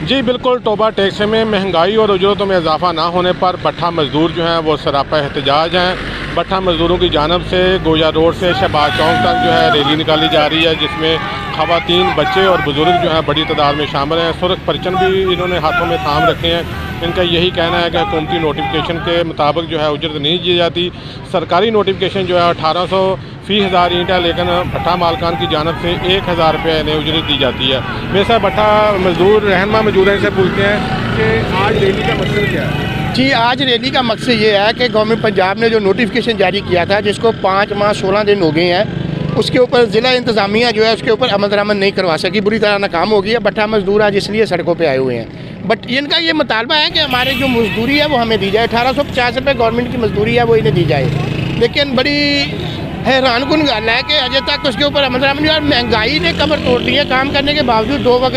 जी बिल्कुल, तोबा टैक्स में महंगाई और उजरतों में इजाफा ना होने पर भट्ठा मजदूर जो हैं वो सरापा एहतजाज हैं। भट्ठा मजदूरों की जानब से गोया रोड से शहबाज चौक तक जो है रैली निकाली जा रही है, जिसमें ख़वातीन, बच्चे और बुज़ुर्ग जो हैं बड़ी तादाद में शामिल हैं। सुर्ख परचम भी इन्होंने हाथों में थाम रखे हैं। इनका यही कहना है कि हुकूमती नोटिफिकेशन के मुताबिक जो है उजरत नहीं दी जाती। सरकारी नोटिफिकेशन जो है 1800 फ़ी हज़ार ईंट है, लेकिन भट्ठा मालकान की जानब से 1000 रुपये इन्हें उजरत दी जाती है। मेरे साथ भट्ठा मजदूर रहनमा मौजूद हैं, इनसे पूछते हैं कि आज रैली का मकसद क्या है। जी, आज रैली का मकसद ये है कि गवर्नमेंट पंजाब ने जो नोटिफिकेशन जारी किया था, जिसको 5 माह 16 दिन हो गए हैं, उसके ऊपर ज़िला इंतज़ामिया जो है उसके ऊपर अमल दरामद नहीं करवा सकी, बुरी तरह नाकाम हो गई है। भट्ठा मजदूर आज इसलिए सड़कों पे आए हुए हैं। बट इनका ये मुतालबा है कि हमारे जो मजदूरी है वो हमें दी जाए। 1850 रुपये गवर्नमेंट की मजदूरी है वो इन्हें दी जाए। लेकिन बड़ी हैरानकुन गल है कि अजय तक उसके ऊपर अमल दरामद नहीं हुआ। महंगाई ने कमर तोड़ दी है। काम करने के बावजूद 2 वक्त